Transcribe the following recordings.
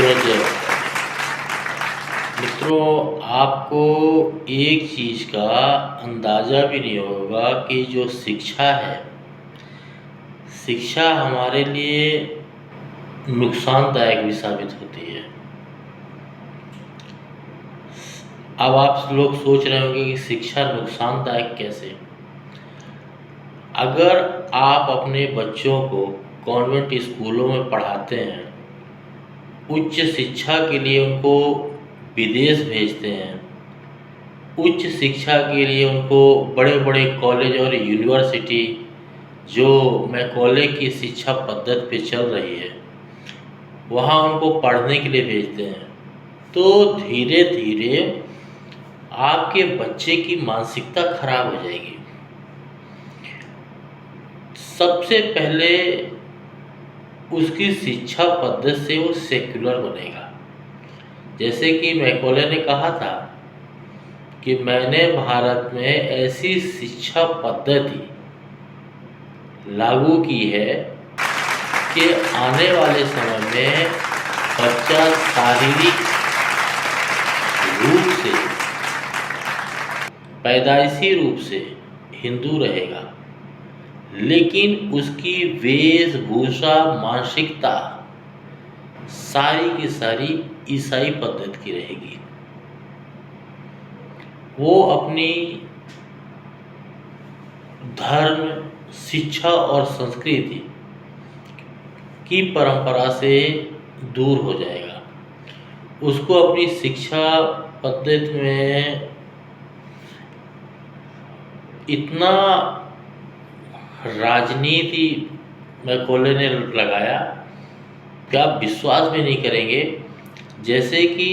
मित्रों जय माता दी। मित्रों, आपको एक चीज़ का अंदाज़ा भी नहीं होगा कि जो शिक्षा है, शिक्षा हमारे लिए नुकसानदायक भी साबित होती है। अब आप लोग सोच रहे होंगे कि शिक्षा नुकसानदायक कैसे? अगर आप अपने बच्चों को कॉन्वेंट स्कूलों में पढ़ाते हैं, उच्च शिक्षा के लिए उनको विदेश भेजते हैं, उच्च शिक्षा के लिए उनको बड़े बड़े कॉलेज और यूनिवर्सिटी जो मैकॉले की शिक्षा पद्धति पे चल रही है, वहाँ उनको पढ़ने के लिए भेजते हैं, तो धीरे धीरे आपके बच्चे की मानसिकता खराब हो जाएगी। सबसे पहले उसकी शिक्षा पद्धति से वो सेक्युलर बनेगा। जैसे कि मैकॉले ने कहा था कि मैंने भारत में ऐसी शिक्षा पद्धति लागू की है कि आने वाले समय में बच्चा शारीरिक रूप से, पैदाइशी रूप से हिंदू रहेगा, लेकिन उसकी वेशभूषा, मानसिकता सारी की सारी ईसाई पद्धति की रहेगी। वो अपनी धर्म, शिक्षा और संस्कृति की परंपरा से दूर हो जाएगा। उसको अपनी शिक्षा पद्धति में इतना राजनीति मैकॉले ने लगाया कि आप विश्वास भी नहीं करेंगे। जैसे कि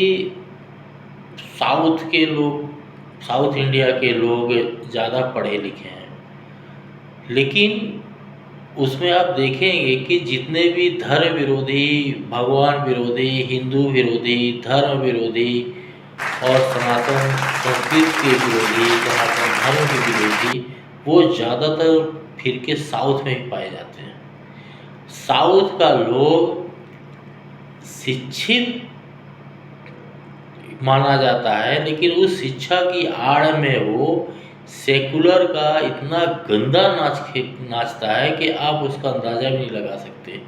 साउथ के लोग, साउथ इंडिया के लोग ज़्यादा पढ़े लिखे हैं, लेकिन उसमें आप देखेंगे कि जितने भी धर्म विरोधी, भगवान विरोधी, हिंदू विरोधी, धर्म विरोधी और सनातन संस्कृति के विरोधी, सनातन धर्म के विरोधी, वो ज़्यादातर फिर के साउथ में ही पाए जाते हैं। साउथ का लोग शिक्षित माना जाता है, लेकिन उस शिक्षा की आड़ में वो सेकुलर का इतना गंदा नाचता है कि आप उसका अंदाज़ा भी नहीं लगा सकते।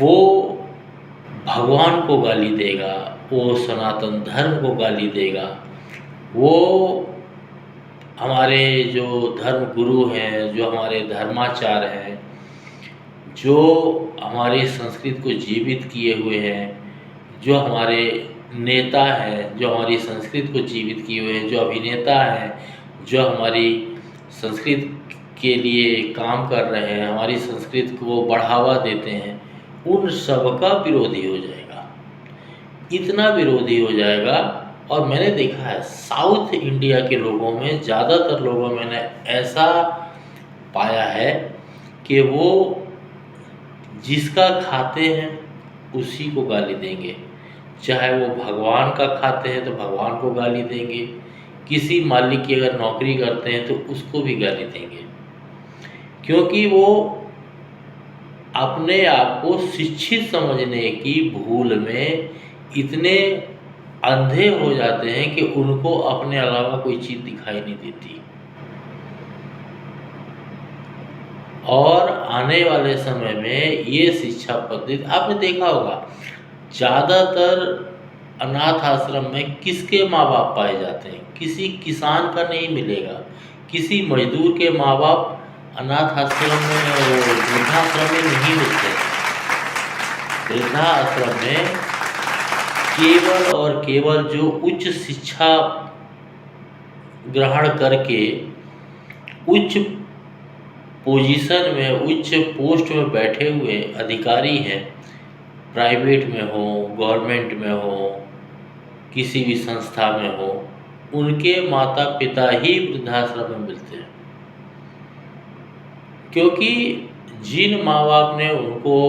वो भगवान को गाली देगा, वो सनातन धर्म को गाली देगा, वो हमारे जो धर्म गुरु हैं, जो हमारे धर्माचार्य हैं, जो हमारी संस्कृति को जीवित किए हुए हैं, जो हमारे नेता हैं, जो हमारी संस्कृति को जीवित किए हुए हैं, जो अभिनेता हैं, जो हमारी संस्कृति के लिए काम कर रहे हैं, हमारी संस्कृति को बढ़ावा देते हैं, उन सबका विरोधी हो जाएगा। इतना विरोधी हो जाएगा। और मैंने देखा है साउथ इंडिया के लोगों में, ज़्यादातर लोगों में मैंने ऐसा पाया है कि वो जिसका खाते हैं उसी को गाली देंगे। चाहे वो भगवान का खाते हैं तो भगवान को गाली देंगे, किसी मालिक की अगर नौकरी करते हैं तो उसको भी गाली देंगे, क्योंकि वो अपने आप को शिक्षित समझने की भूल में इतने अंधे हो जाते हैं कि उनको अपने अलावा कोई चीज़ दिखाई नहीं देती। और आने वाले समय में ये शिक्षा पद्धति आपने देखा होगा, ज़्यादातर अनाथ आश्रम में किसके माँ बाप पाए जाते हैं? किसी किसान का नहीं मिलेगा, किसी मजदूर के माँ बाप अनाथ आश्रम में, वृद्धाश्रम में नहीं मिलते। वृद्धाश्रम में केवल और केवल जो उच्च शिक्षा ग्रहण करके उच्च पोजीशन में, उच्च पोस्ट में बैठे हुए अधिकारी हैं, प्राइवेट में हो, गवर्नमेंट में हो, किसी भी संस्था में हो, उनके माता पिता ही वृद्धाश्रम में मिलते हैं। क्योंकि जिन माँ बाप ने उनको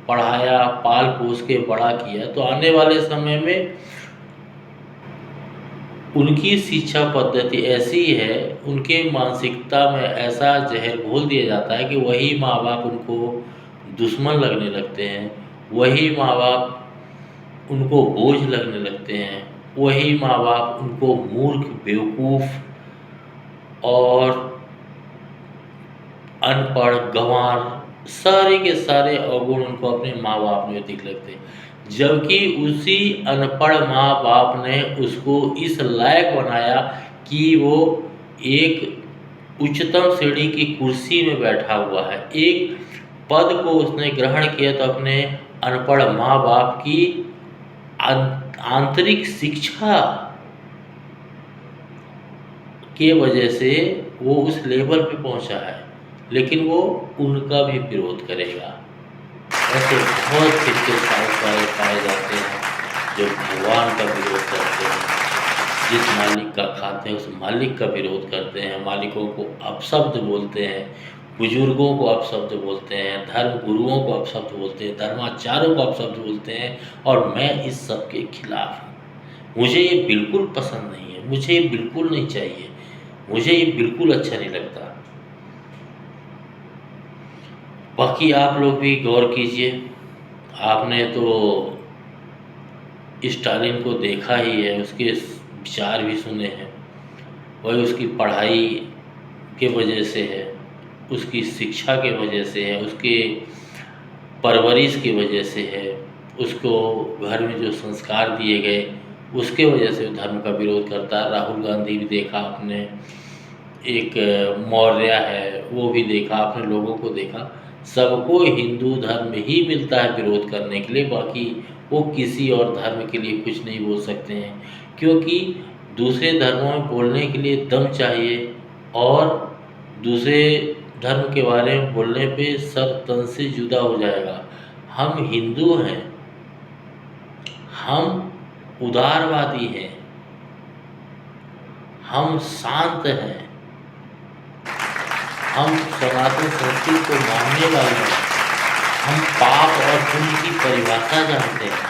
पढ़ाया, पाल पोस के बड़ा किया, तो आने वाले समय में उनकी शिक्षा पद्धति ऐसी है, उनके मानसिकता में ऐसा जहर घोल दिया जाता है कि वही माँ बाप उनको दुश्मन लगने लगते हैं, वही माँ बाप उनको बोझ लगने लगते हैं, वही माँ बाप उनको मूर्ख, बेवकूफ़ और अनपढ़, गँवार, सारे के सारे अवगुण उनको अपने माँ बाप में दिख लगते हैं। जबकि उसी अनपढ़ माँ बाप ने उसको इस लायक बनाया कि वो एक उच्चतम श्रेणी की कुर्सी में बैठा हुआ है। एक पद को उसने ग्रहण किया तो अपने अनपढ़ माँ बाप की आंतरिक शिक्षा के वजह से वो उस लेवल पे पहुंचा है, लेकिन वो उनका भी विरोध करेगा। ऐसे बहुत से साहूकार पाए जाते हैं जो भगवान का विरोध करते हैं, जिस मालिक का खाते हैं उस मालिक का विरोध करते हैं, मालिकों को अपशब्द बोलते हैं, बुजुर्गों को अपशब्द बोलते हैं, धर्म गुरुओं को अपशब्द बोलते हैं, धर्माचार्यों को अपशब्द बोलते हैं। और मैं इस सब के खिलाफ हूँ। मुझे ये बिल्कुल पसंद नहीं है, मुझे ये बिल्कुल नहीं चाहिए, मुझे ये बिल्कुल अच्छा नहीं लगता। बाकी आप लोग भी गौर कीजिए। आपने तो स्टालिन को देखा ही है, उसके विचार भी सुने हैं। वही उसकी पढ़ाई के वजह से है, उसकी शिक्षा के वजह से है, उसके परवरिश की वजह से है, उसको घर में जो संस्कार दिए गए उसके वजह से धर्म का विरोध करता है। राहुल गांधी भी देखा आपने, एक मौर्य है वो भी देखा आपने, लोगों को देखा। सबको हिंदू धर्म ही मिलता है विरोध करने के लिए, बाकी वो किसी और धर्म के लिए कुछ नहीं बोल सकते हैं, क्योंकि दूसरे धर्मों में बोलने के लिए दम चाहिए और दूसरे धर्म के बारे में बोलने पे सर तन से जुदा हो जाएगा। हम हिंदू हैं, हम उदारवादी हैं, हम शांत हैं, हम सनातन संस्कृति को मानने वाले हैं, हम पाप और पुण्य की परिभाषा जानते हैं,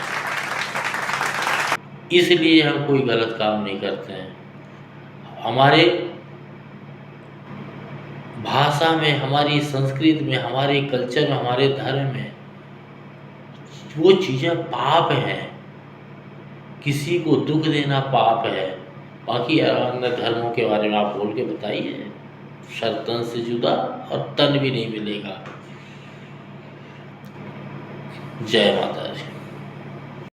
इसलिए हम कोई गलत काम नहीं करते हैं। हमारे भाषा में, हमारी संस्कृति में, हमारे कल्चर में, हमारे धर्म में वो चीज़ें पाप हैं। किसी को दुख देना पाप है। बाकी अन्य धर्मों के बारे में आप बोल के बताइए, सर तन से जुदा और तन भी नहीं मिलेगा। जय माता दी।